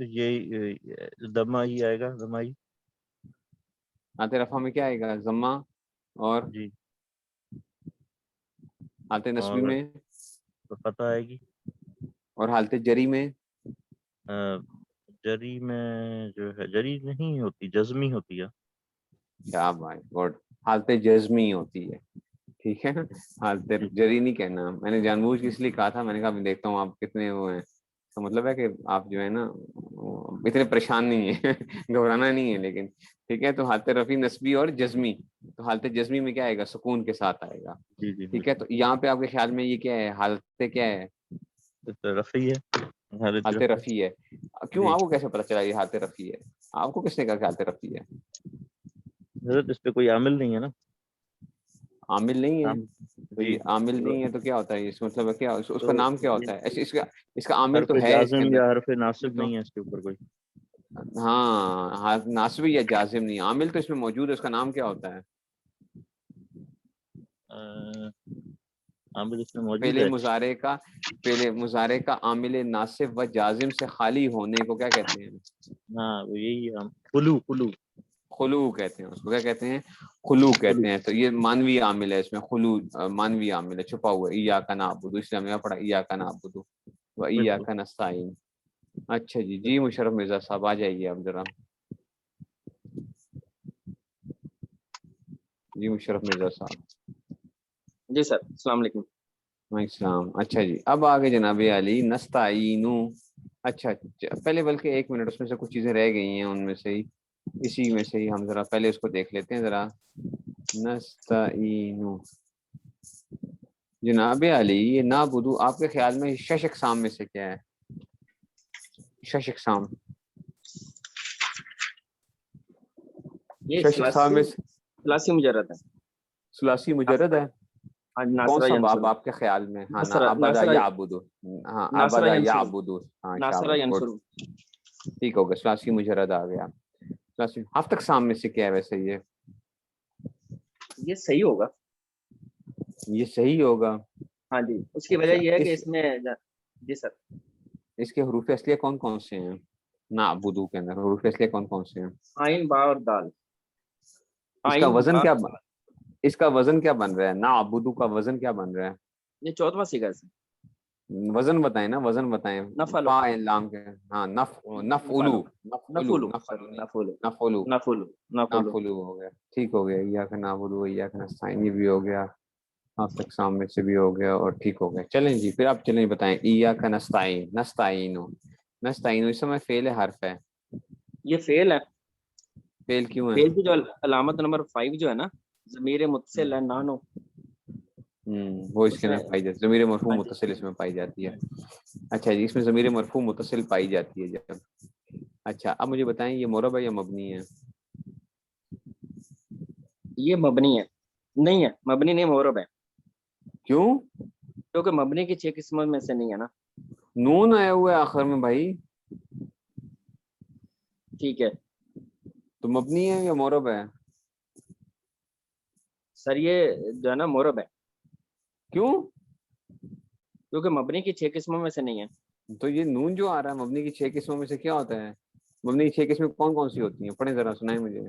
یہی ضمہ ہی آئے گا، ضمہ ہی. حالت رفع میں کیا آئے گا؟ ضمہ. اور جی حالت نصبی اور میں؟ فتح آئے گی. اور حالت جری میں؟ جری میں جو ہے جری نہیں ہوتی، جزمی ہوتی ہے. کیا بھائی گڈ. حالت جزمی ہوتی ہے. ٹھیک ہے نا. حالت جی جری نہیں کہنا. میں نے جان بوجھ کے اس لیے کہا تھا، میں نے کہا میں دیکھتا ہوں آپ کتنے وہ ہیں. تو مطلب ہے کہ آپ جو ہے نا اتنے پریشان نہیں ہیں گھبرانا نہیں ہے. لیکن ٹھیک ہے. تو حالت رفع نسبی اور جزمی. تو حالت جزمی میں کیا آئے گا؟ سکون کے ساتھ آئے گا. جی جی ٹھیک ہے. تو یہاں پہ آپ کے خیال میں یہ کیا ہے؟ حالت کیا ہے؟ رفعی ہے، حالت حالت رفع. رفع ہے. کیوں جی آپ کو کیسے پتا چلا یہ حالت رفع ہے؟ آپ کو کس نے کہا کہ حالت رفع ہے؟ حضرت اس پہ کوئی عامل نہیں ہے نا. عامل نہیں ہے. عام- تو جی یہ عامل نہیں ہے تو کیا ہوتا ہے؟ اس مطلب ہے کیا اس کا تو نام کیا ہوتا ہے؟ اس کا عامل حرف تو ہے اس کے جازم اندر. یا حرف ناصب تو نہیں ہے اس کے اوپر کوئی. ہاں ناسبی یا جازم نہیں. عامل تو اس میں موجود ہے. اس کا نام کیا ہوتا ہے؟ عامل اس میں موجود ہے. پہلے مضارع کا عامل ناصب و جازم سے خالی ہونے کو کیا کہتے ہیں؟ ہاں وہ یہی خلو. خلو کہتے ہیں. اس کو کیا کہتے ہیں؟ خلو خلو کہتے ہیں. تو یہ مانوی عامل ہے. اس میں خلو مانوی عامل ہے، چھپا ہوا ہے. ایاک نعبد، اس لیے ہم نے پڑھا ایاک نعبد و بالکل ایاک نستعین. اچھا جی مشرف مرزا صاحب آ جائیے اب ذرا. جی مشرف مرزا صاحب. جی سر السلام علیکم. وعلیکم السلام. اچھا جی اب آگے جناب علی نستعینو. اچھا پہلے بلکہ 1 منٹ، اس میں سے کچھ چیزیں رہ گئی ہیں، ان میں سے ہی اسی میں سے ہی ہم ذرا پہلے اس کو دیکھ لیتے ہیں ذرا. نستعینو جناب علی یہ نعبدو آپ کے خیال میں 6 اقسام میں سے کیا ہے؟ 6 اقسام. یہ 6 اقسام میں ثلاثی مجرد ہے. ثلاثی مجرد ہے. کون سا باب آپ کے خیال میں؟ ہاں عبدا یعبدو. ہاں عبدا یعبدو. ہاں ناصرہ شاباش گڈ. ینصرو. ٹھیک ہو گیا. ثلاثی مجرد آ گیا. 7 اقسام میں سے کیا ہے ویسے؟ یہ صحیح ہوگا. یہ صحیح ہوگا. ہاں جی. اس کی وجہ اچھا یہ ہے کہ اس میں جی سر اس کے حروف اصلیہ کون کون سے ہیں؟ نعبدو کے اندر حروف اصلیہ کون کون سے ہیں؟ عین با اور دال. اس کا عین وزن با. کیا اس کا وزن کیا بن رہا ہے؟ نعبدو کا وزن کیا بن رہا ہے؟ یہ 14واں صیغہ ہے. وزن بتائیں نا، وزن بتائیں. نفعل. فا لام کے ہاں نفعلو نفولو. نفعلو نفولو. نفعلو نفولو. نفعلو ہو گیا. ٹھیک ہو گیا. ایاک نعبد و ایاک نستعین یہ بھی ہو گیا. 7 اقسام میں سے بھی ہو گیا اور ٹھیک ہو گیا. چلیں جی پھر آپ چلیں بتائیں. ایاک نستعین نستعینو نستعینو اس میں فعل حرف ہے. یہ فعل ہے. فعل کیوں ہے؟ فعل کی جو علامت نمبر 5 جو ہے نا ضمیر متصل ہے نانو. وہ اس اس کے میں اندر پائی جاتی ہے. ضمیر مرفوع ہاں جی متصل اس میں پائی جاتی ہے. اچھا جی اس میں ضمیر مرفوع متصل پائی جاتی ہے جب. اچھا اب مجھے بتائیں یہ معرب ہے یا مبنی ہے؟ یہ مبنی ہے. نہیں ہے مبنی نہیں معرب ہے. کیوں؟ کیونکہ مبنی کی 6 قسموں میں سے نہیں ہے نا. نون آیا ہوا ہے آخر میں بھائی. ٹھیک ہے تو مبنی ہے یا معرب ہے؟ سر یہ جو ہے نا معرب ہے کیوں؟ کیونکہ مبنی کی 6 قسموں میں سے نہیں ہے. تو یہ نون جو آ رہا ہے مبنی کی 6 قسموں میں سے کیا ہوتا ہے؟ مبنی کی 6 قسمیں کون کون سی ہوتی ہیں؟ پڑھیں ذرا، سنائیں مجھے.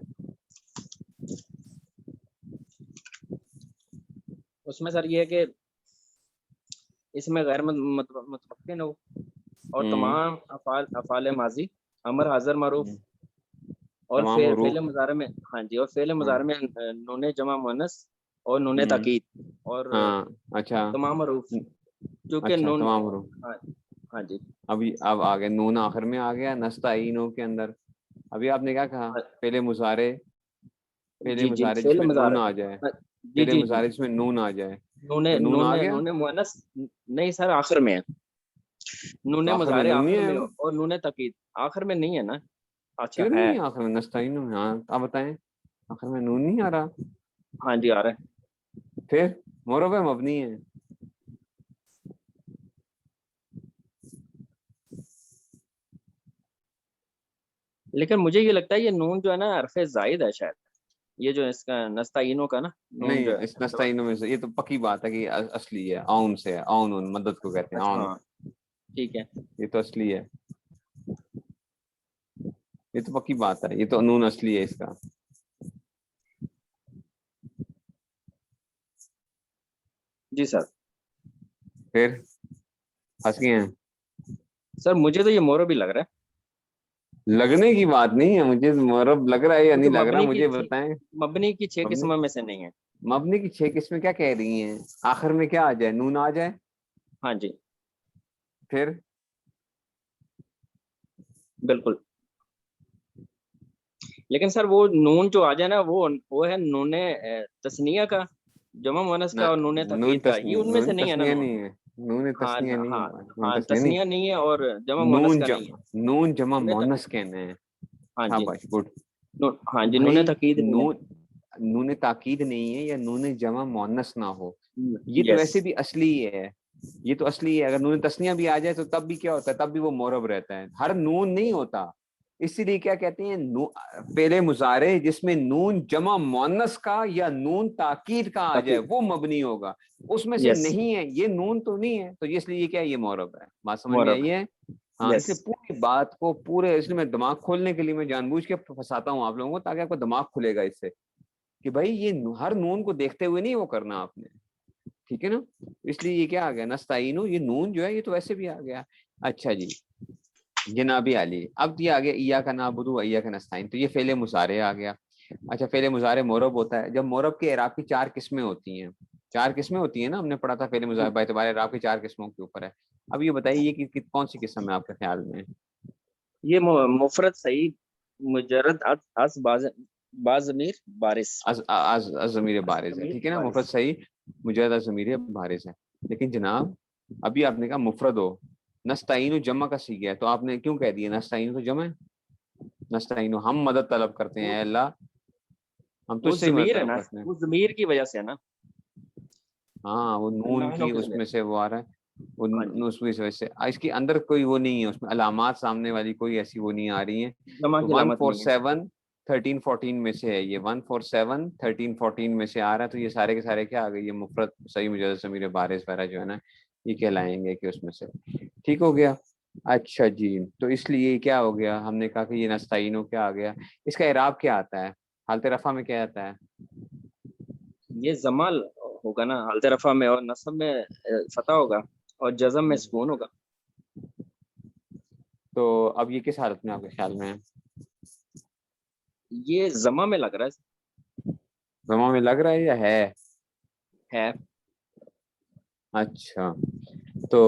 اس میں سر یہ ہے کہ اس میں غیر متمکن ہو اور تمام افعال ماضی امر حاضر معروف اور فعل مضارع میں ہاں جی اور فعل مضارع میں نون جمع مؤنث اور نون تاکید اور اچھا تمام حروف کیونکہ نون تمام حروف. ہاں جی اب آگے نون آخر میں آ گیا نستعینو کے اندر. ابھی آپ نے کیا کہا؟ فعل مضارع جس میں نون آ جائے، فعل مضارع جس میں نون آ جائے. نون مؤنث نہیں سر آخر میں ہے. نون مضارع آخر میں اور نون تاکید آخر میں نہیں ہے نا. اچھا کیوں نہیں آخر میں نستعینو میں؟ ہاں آپ بتائیں، آخر میں نون نہیں آ رہا؟ ہاں جی آ رہا ہے. پھر معرب ہے مبنی ہے. لیکن مجھے یہ لگتا ہے یہ نون جو ہے نا حرف زائد ہے شاید، یہ جو اس کا نستعینوں کا نا نون نہیں جو ہے اس نستعینوں میں سے یہ تو پکی بات ہے کہ اصلی ہے، اون سے ہے، اون مدد کو کہتے ہیں. اون ہاں ٹھیک ہے یہ تو اصلی ہے، یہ تو پکی بات ہے، یہ تو نون اصلی ہے اس کا. جی سر. پھر پھنس گئے ہیں سر مجھے تو یہ معرب ہی لگ رہا ہے. لگنے کی بات نہیں ہے، مجھے معرب لگ رہا ہے یا نہیں لگ رہا، مبنی مجھے بتائیں. مبنی کی 6 قسموں میں سے نہیں ہے. مبنی کی 6 قسمیں کیا کہہ رہی ہیں؟ آخر میں کیا آ جائے؟ نون آ جائے. ہاں جی پھر بالکل. لیکن سر وہ نون جو آ جائے نا وہ ہے نون تثنیہ کا، جمع مؤنث کا اور نون تاکید کا. یہ ان میں سے نہیں ہے نا نون. نہیں ہے، نون ہاں تسنیہ نہیں ہاں ہے. ہاں تثنیہ نہیں ہے اور جمع مؤنث کا نہیں ہے. نون جمع مؤنث کہنا ہے. ہاں جی شاباش گڈ. ہاں جی بھائی نون تاکید نہیں ہے. نون تاکید نہیں ہے یا نون جمع مؤنث نہ ہو، یہ تو یس ویسے بھی اصلی ہے. یہ تو اصلی ہے. اگر نون تسنیہ بھی آ جائے تو تب بھی کیا ہوتا ہے؟ تب بھی وہ معرب رہتا ہے. ہر نون نہیں ہوتا. اسی لیے کیا کہتے ہیں؟ فعل مضارع جس میں نون جمع مؤنث کا یا نون تاکید کا آ جائے وہ مبنی ہوگا. اس میں سے نہیں ہے، یہ نون تو نہیں ہے، تو اس لیے کیا یہ معرب ہے. بات سمجھ میں آئی ہے؟ ہاں اس لیے پوری بات کو اس لیے میں دماغ کھولنے کے لیے میں جان بوجھ کے پھنساتا ہوں آپ لوگوں کو، تاکہ آپ کو دماغ کھلے گا اس سے کہ بھائی یہ ہر نون کو دیکھتے ہوئے نہیں وہ کرنا آپ نے. ٹھیک ہے نا؟ اس لیے یہ کیا آ گیا؟ نستعینو، یہ نون جو ہے یہ تو ویسے بھی آ گیا. اچھا جی جنابی علی، اب یہ آ گیا ایاک نعبد و ایاک نستعین، تو یہ فعل مضارع آ گیا. اچھا فعل مضارع معرب ہوتا ہے. جب معرب کے اعراب کی 4 قسمیں ہوتی ہیں، 4 قسمیں ہوتی ہیں نا، ہم نے پڑھا تھا فعل مضارع باعتبار اعراب کی 4 قسموں کے اوپر ہے. اب یہ بتائیے یہ کون سی قسم ہے آپ کے خیال میں؟ یہ مفرد صحیح مجرد از باز ضمیر بارز، از ضمیر بارز ہے. ٹھیک ہے نا، مفرد صحیح مجرد از ضمیر بارز ہے. لیکن جناب ابھی آپ نے کہا مفرد ہو، نستعین جمع کا صیغہ ہے، تو آپ نے کیوں کہہ دیا نستعین تو جمع ہے؟ نستعین ہم مدد طلب کرتے ہیں، اے اللہ ہم تو اس سے ہی مدد طلب کرتے ہیں. وہ ضمیر کی وجہ سے ہے نا. ہاں وہ نون کی اس میں سے وہ آ رہا ہے، وہ اس میں سے اس کے اندر کوئی وہ نہیں ہے، اس میں علامات سامنے والی کوئی ایسی وہ نہیں آ رہی ہیں. 147 13 14 میں سے ہے، یہ 147 13 14 میں سے آ رہا ہے. تو یہ سارے کے سارے کیا آ گئے؟ یہ مفرد صحیح مجرد ضمیر بارز وغیرہ جو ہے نا یہ کہلائیں گے کہ اس میں سے. ٹھیک ہو گیا. اچھا جی تو اس لیے کیا ہو گیا؟ ہم نے کہا کہ یہ نستعینو کیا آ گیا؟ اس کا اعراب کیا آتا ہے؟ حالت رفع میں کیا آتا ہے؟ یہ زمال ہوگا نا حالت رفع میں، اور نصب میں فتح ہوگا اور جزم میں سکون ہوگا. تو اب یہ کس حالت میں آپ کے خیال میں ہے؟ یہ زمہ میں لگ رہا ہے. زمہ میں لگ رہا ہے یا ہے؟ اچھا تو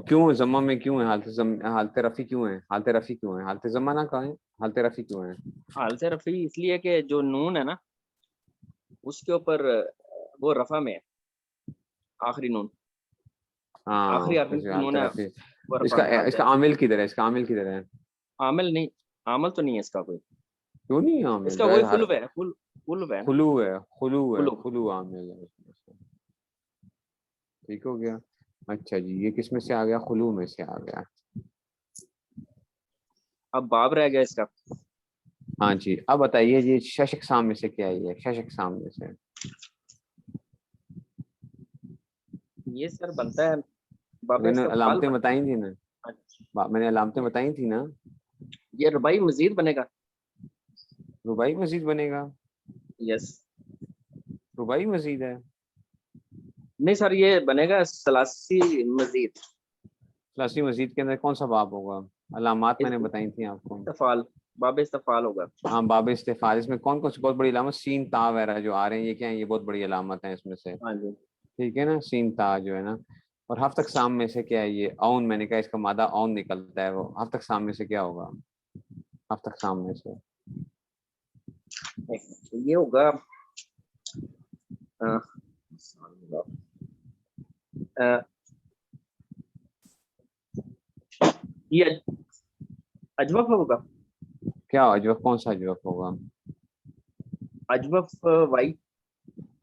کیوں زمہ میں کیوں ہے؟ حالت رفع کیوں ہے؟ حالت رفع کیوں ہے؟ حالت زمہ نہ کہیں، حالت رفع کیوں ہے؟ حالت رفع اس لیے کہ جو نون ہے نا اس کے اوپر وہ رفع میں ہے، آخری نون، آخری حرف نون ہے. اس کا عامل کدھر ہے؟ اس کا عامل کدھر ہے؟ عامل نہیں، عامل تو نہیں ہے اس کا کوئی. کیوں نہیں عامل؟ اس کا وہی خلو ہے. خلو عامل ہے. ٹھیک ہو گیا. اچھا جی یہ کس میں سے آ گیا؟ خلو میں سے آ گیا. اب باب رہ گیا اس کا. ہاں جی اب بتائیے جی شش اقسام میں سے کیا ہے؟ شش اقسام میں سے یہ سر بنتا ہے باب میں نے استفعال. علامتیں بتائی تھی نا. میں نے علامتیں بتائی تھی نا. یہ ربائی مزید بنے گا. ربائی مزید بنے گا. یس. ربائی مزید ہے. نہیں سر یہ بنے گا ثلاثی مزید. ثلاثی مزید کے اندر کون سا باب ہوگا؟ علامات میں نے بتائی تھی آپ کو. استفال، باب استفال ہوگا. ہاں باب استفال. اس میں کون کون سی بہت بڑی علامت؟ سین تا وغیرہ جو آ رہے ہیں یہ کیا ہیں؟ یہ بہت بڑی علامت ہیں اس میں سے. ہاں جی ٹھیک ہے نا. سین تا جو ہے نا. اور ہفتہ اقسام میں سے کیا ہے یہ اون؟ میں نے کہا اس کا مادہ اون نکلتا ہے. وہ ہفتہ اقسام میں سے کیا ہوگا؟ ہفتہ اقسام میں سے یہ ہوگا یہ اجوف ہوگا. کیا اجوف؟ کون سا اجوف ہوگا؟ اجوف وائی.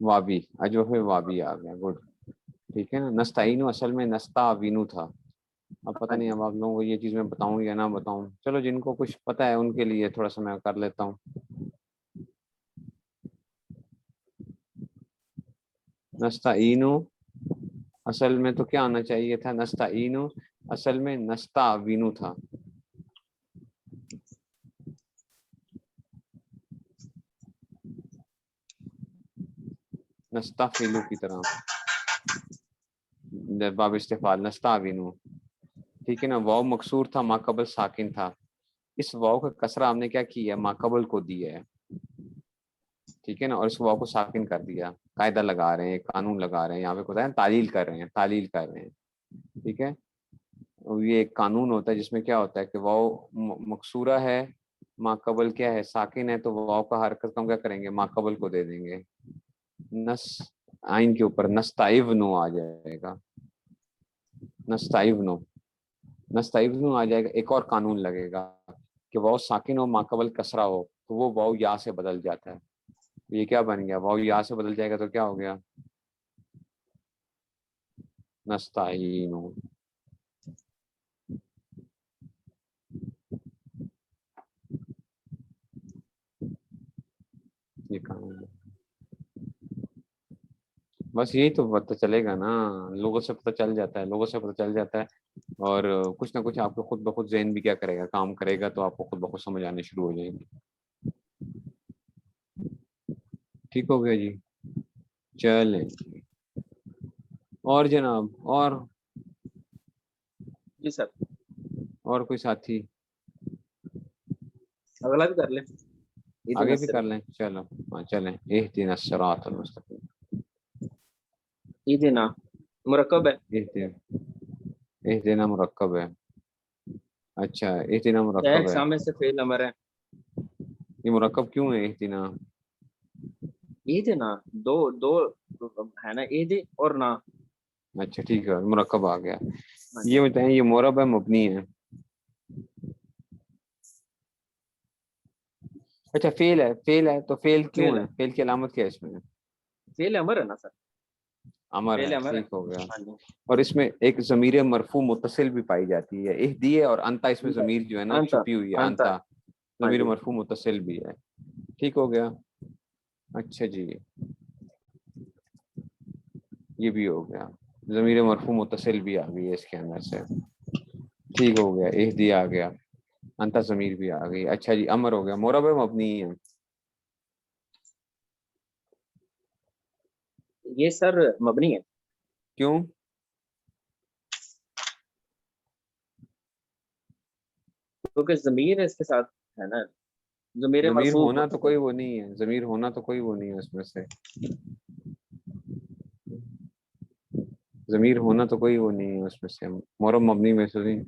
وابی. اجوف وابی آ گیا. گڈ. ٹھیک ہے نا. نستعینو اصل میں نستعینو تھا. اب پتہ نہیں اب آپ لوگوں کو یہ چیز میں بتاؤں یا نہ بتاؤں. چلو جن کو کچھ پتہ ہے ان کے لیے تھوڑا سا میں کر لیتا ہوں. نستعینو اصل میں تو کیا آنا چاہیے تھا؟ نستعینو اصل میں نستعینو تھا. نستعفلو کی طرح باب استفعال نستعینو. ٹھیک ہے نا. واو مکسور تھا، ما قبل ساکن تھا. اس واو کا کسرہ ہم نے کیا کیا ہے؟ ما قبل کو دیا ہے. ٹھیک ہے نا. اور اس واو کو ساکن کر دیا. قاعدہ لگا رہے ہیں، قانون لگا رہے ہیں. یہاں پہ ہوتا ہے تعلیل کر رہے ہیں، تعلیل کر رہے ہیں. ٹھیک ہے. یہ ایک قانون ہوتا ہے جس میں کیا ہوتا ہے کہ واو مکسورہ ہے، ما قبل کیا ہے؟ ساکن ہے. تو واو کا حرکت ہم کیا کریں گے؟ ما قبل کو دے دیں گے. نس آئین کے اوپر نستعینو آ جائے گا. نستعینو نستعینو آ جائے گا. ایک اور قانون لگے گا کہ واو ساکن ہو، ما قبل کسرہ ہو تو وہ واو یا سے بدل جاتا ہے. یہ کیا بن گیا؟ واو یا سے بدل جائے گا تو کیا ہو گیا؟ نستعینو. یہ قانون ہے. بس یہی تو پتہ چلے گا نا. لوگوں سے پتہ چل جاتا ہے، لوگوں سے پتہ چل جاتا ہے. اور کچھ نہ کچھ آپ کو خود بخود ذہن بھی کیا کرے گا؟ کام کرے گا. تو آپ کو خود بخود سمجھ آنے شروع ہو جائیں گی. ٹھیک ہو گیا جی. چلیں اور جناب اور جی سر اور کوئی ساتھی اگلا بھی کر لیں. آگے بھی کر لیں. چلو ہاں چلیں. اہدنا الصراط المستقیم. ایدنا مرکب ہے. اہدنا مرکب ہے. اچھا اہدنا چھ مرکب ہے. اقسام میں سے فعل امر ہے. یہ مرکب کیوں ہے اہدنا؟ ایدنا دو دو ہے نا، ایدھ اور نا. اچھا ٹھیک ہے مرکب آ گیا. ہاں یہ جی. بتائیں یہ معرب ہے مبنی ہے؟ اچھا فعل ہے. فعل ہے تو فعل کیوں فعل ہے؟ فعل کی علامت کیا ہے اس میں؟ فعل امر ہے نا سر. امر فعل ہے. امر ہے. ٹھیک ہو گیا. ہاں جی. اور اس میں ایک ضمیر مرفوع متصل بھی پائی جاتی ہے. اہدی ہے اور انتا اس میں ضمیر جو ہے نا انتا چھپی ہوئی ہے. انتا. انتا ہاں ضمیر جی. مرفوع متصل بھی ہے. ٹھیک ہو گیا. اچھا جی یہ بھی ہو گیا. ضمیر مرفوع متصل بھی آ گئی ہے اس کے اندر سے. ٹھیک ہو گیا. اہدی آ گیا. انتا ضمیر بھی آ گئی. اچھا جی امر ہو گیا. معرب ہے مبنی ہے؟ یہ سر مبنی ہے. کیوں؟ کیونکہ ضمیر اس کے ساتھ ہے نا. ضمیر ضمیر مرفوع ہونا تو متصل. کوئی وہ نہیں ہے. ضمیر ہونا تو کوئی وہ نہیں ہے اس میں سے. ضمیر ہونا تو کوئی وہ نہیں ہے اس میں سے. معرب مبنی میں سے نہیں.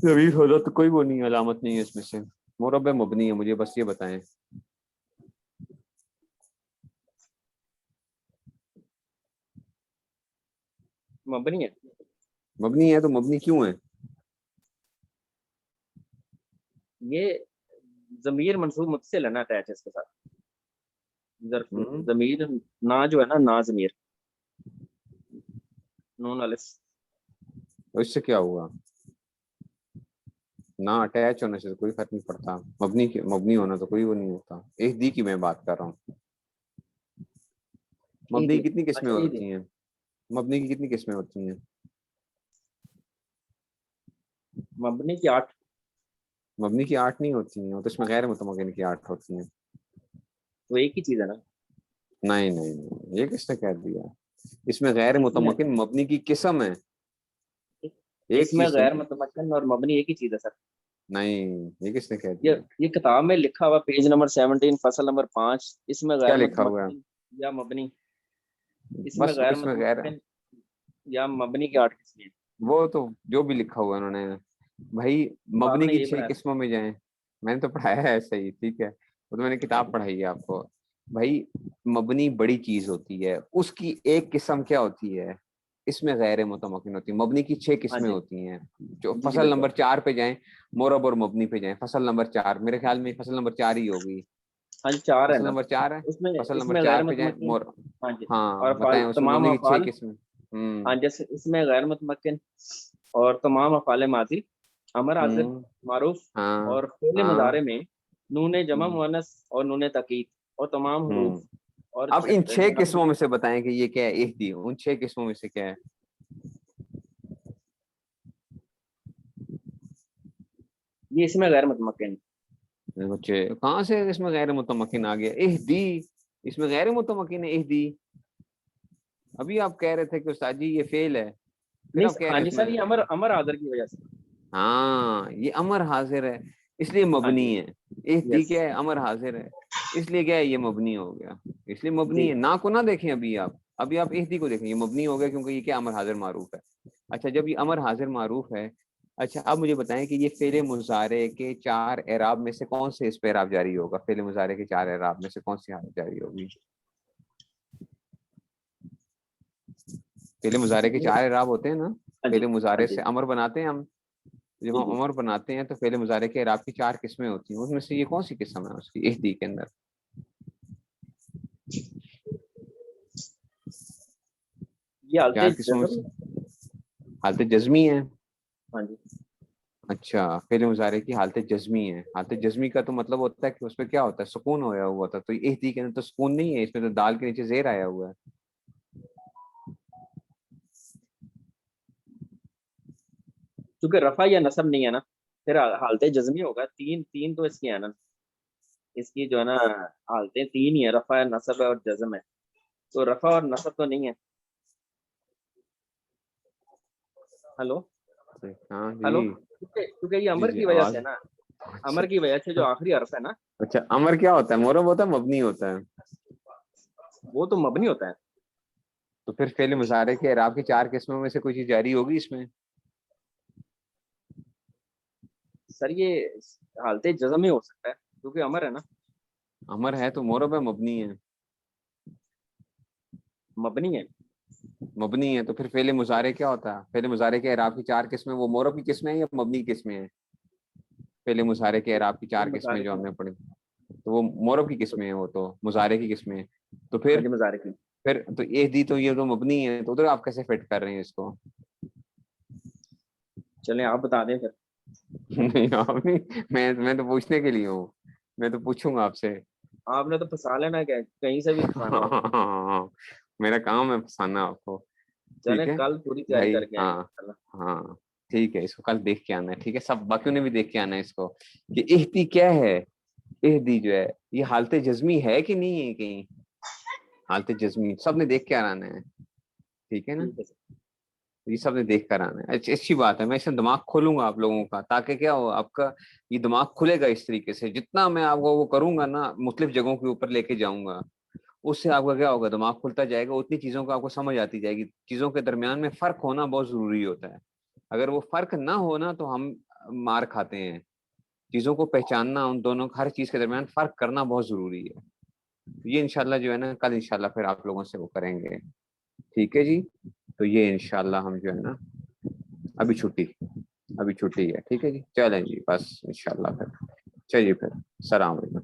ضمیر ہونا تو کوئی وہ نہیں ہے، علامت نہیں ہے اس میں سے. معرب مبنی ہے. مجھے بس یہ بتائیں. مبنی ہے. مبنی ہے تو مبنی کیوں ہے؟ یہ ضمیر منصوب متصل ہے نا اٹیچ اس کے ساتھ. ضمیر نا جو ہے نا، نا ضمیر نون الف. اس سے کیا ہوا؟ نہ اٹیچ ہونے سے کوئی فرق نہیں پڑتا. مبنی ہونا تو کوئی وہ نہیں ہوتا. اہدی کی میں بات کر رہا ہوں. مبنی کی کتنی قسمیں اچھا، ہوتی ہیں؟ مبنی کی کتنی قسمیں ہوتی ہیں؟ مبنی کی 8. مبنی کی 8 نہیں ہوتی ہیں، وہ تو اس میں غیر متمکن کی 8 ہوتی ہیں. وہ ایک ہی چیز ہے نا. نہیں نہیں نہیں، یہ کس نے کہہ دیا؟ اس میں غیر اس میں متمکن مبنی کی قسم ہے، ایک اس میں چیز تو غیر نہیں. متمکن اور مبنی ایک ہی چیز ہے سر. نہیں، یہ کس نے کہہ دیا؟ یہ کتاب میں لکھا ہوا پیج نمبر 17 فصل نمبر 5. اس میں کیا غیر لکھا ہوا ہے؟ متمکن یا مبنی، اس میں بس غیر اس میں غیر، متمکن یا مبنی کی 8 قسمیں ہیں. وہ تو جو بھی لکھا ہوا ہے انہوں نے بھائی. تو آپ مبنی نے کی یہی 6 پڑھایا. قسموں میں جائیں، میں نے تو پڑھایا ہے ایسے ہی، ٹھیک ہے، وہ تو میں نے کتاب پڑھائی ہے آپ کو. بھائی مبنی بڑی چیز ہوتی ہے، اس کی ایک قسم کیا ہوتی ہے؟ اس میں غیر متمکن ہوتی ہے. مبنی کی 6 ہاں قسمیں جی ہوتی ہیں. جو جی جی فصل بالکل. نمبر 4 پہ جائیں، مورب اور مبنی پہ جائیں. فصل نمبر 4 میرے خیال میں فصل نمبر 4 ہی ہوگی. ہاں جی 4 ہے فصل نا. نمبر 4 ہے. فصل اس نمبر میں 4 غیر پہ جائیں متمکن. ہاں جی. ہاں اور بتائیں، اس میں تمام مبنی کی 6 افعال. قسمیں. ہاں جیسے اس میں غیر متمکن اور تمام افعال ماضی، امر حاضر، ہوں معروف ہاں اور فعل ہاں مضارع میں نون جمع ہوں مؤنث اور نون تاکید اور تمام حروف ہوں اور اب ان 6 نصب. قسموں میں سے بتائیں کہ یہ کیا ہے؟ اہدی ان 6 قسموں میں سے کیا ہے؟ یہ اس میں غیر متمکن. بچے کہاں سے اس میں غیر متمکن آ گیا؟ اہدی اس میں غیر متمکن ہے. اہدی ابھی آپ کہہ رہے تھے کہ استاد جی یہ فعل ہے، پھر نہیں آپ کہہ رہے ہاں ہیں جی اس سر، میں. یہ امر حاضر کی وجہ سے. ہاں یہ امر حاضر ہے اس لیے ہاں مبنی جی. ہے. اہدی یس. کیا ہے؟ امر حاضر ہے اس لیے کیا ہے؟ یہ مبنی ہو گیا، اس لیے مبنی جی ہے. نا کو نہ دیکھیں ابھی آپ اہدی کو دیکھیں، یہ مبنی ہو گیا کیونکہ یہ کیا؟ امر حاضر معروف ہے. اچھا جب یہ امر حاضر معروف ہے، اچھا اب مجھے بتائیں کہ یہ فعل مضارع کے 4 اعراب میں سے کون سے اس پہ اعراب جاری ہوگا؟ فعل مضارع کے 4 اعراب میں سے کون سی حالت جاری ہوگی؟ فعل مضارع کے 4 اعراب ہوتے ہیں نا. ہاں جی فعل ہاں مضارع جی سے امر بناتے ہیں ہم. جب جی ہم جی. امر بناتے ہیں تو فعل مضارع کے اعراب کی 4 قسمیں ہوتی ہیں. اس میں سے یہ کون سی قسم ہے اس کی اہدی کے اندر؟ یہ حالت 4 قسموں میں جزم. سے حالت جزمی ہے. ہاں جی. اچھا فعل مضارع کی حالت جزمی ہے. حالت جزمی کا تو مطلب ہوتا ہے کہ اس پہ کیا ہوتا ہے؟ سکون ہویا ہوا ہوتا ہے. تو اہدی کے اندر تو سکون نہیں ہے، اس میں تو دال کے نیچے زیر آیا ہوا ہے. چونکہ رفع یا نصب نہیں ہے نا، پھر حالت جزمی ہوگا. تین تو اس کی ہے نا، اس کی جو ہے نا حالتیں 3 ہی ہیں، رفع، نصب اور جزم ہے. تو رفع اور نصب تو نہیں ہے. ہلو ہاں ہلو. جی کیونکہ یہ جی امر جی کی وجہ آواز. سے نا، اچھا امر کی وجہ سے جو آخری حرف ہے نا اچھا امر کیا ہوتا ہے؟ مورب ہوتا ہے مبنی ہوتا ہے؟ وہ تو مبنی ہوتا ہے. تو پھر فعل مضارع کے اعراب کی 4 قسموں میں سے کوئی چیز جاری ہوگی اس میں؟ سر یہ حالت جزم ہی ہو سکتا ہے کیونکہ امر ہے نا. امر ہے تو مورب ہے مبنی ہے؟ مبنی ہے. مبنی ہے تو پھر فعل مضارع کیا ہوتا ہے؟ فعل مضارع کے اعراب کی 4 قسمیں وہ مورب کی قسمیں ہیں یا مبنی کی قسمیں ہیں؟ فعل مضارع کے اعراب کی 4 قسمیں جو ہم نے پڑھی تو وہ مورب کی قسمیں ہیں، وہ تو مضارع کی قسمیں ہیں. تو ہاں پھر جی مضارع کی. پھر تو اہدی تو یہ تو مبنی ہے، تو ادھر آپ کیسے فٹ کر رہے ہیں اس کو؟ چلیں آپ بتا دیں پھر. نہیں آپ نہیں، میں تو پوچھنے کے لیے ہوں، میں تو پوچھوں گا آپ سے. آپ نے تو پھنسا لینا ہے، کہیں سے بھی پھنسانا ہو. میرا کام ہے پھنسانا آپ کو. چلیں ٹھیک ہے کل پوری تیاری بھائی. کر کے آئیں ہاں گے. ہاں ٹھیک ہے، اس کو کل دیکھ کے آنا ہے. ٹھیک ہے سب باقیوں نے بھی دیکھ کے آنا ہے اس کو کہ اہدی کیا ہے. اہدی جو ہے یہ حالت جزمی ہے کہ نہیں ہے؟ کہیں حالت جزمی سب نے دیکھ کے آنا ہے. ٹھیک ہے نا، ٹھیک ہے سر. یہ سب نے دیکھ کر آنا ہے. اچھی بات ہے، میں اس سے دماغ کھولوں گا آپ لوگوں کا تاکہ کیا ہو آپ کا یہ دماغ کھلے گا. اس طریقے سے جتنا میں آپ کو وہ کروں گا نا، مختلف جگہوں کے اوپر لے کے جاؤں گا، اس سے آپ کا کیا ہوگا؟ دماغ کھلتا جائے گا. اتنی چیزوں کو آپ کو سمجھ آتی جائے گی. چیزوں کے درمیان میں فرق ہونا بہت ضروری ہوتا ہے. اگر وہ فرق نہ ہونا تو ہم مار کھاتے ہیں. چیزوں کو پہچاننا، ان دونوں ہر چیز کے درمیان فرق کرنا بہت ضروری ہے. یہ انشاءاللہ جو ہے نا کل انشاءاللہ پھر آپ لوگوں سے وہ کریں گے. ٹھیک ہے جی. تو یہ انشاءاللہ ہم جو ہے نا ابھی چھٹی ہے. ٹھیک ہے جی چلیں جی بس انشاءاللہ پھر چلیے پھر السلام علیکم.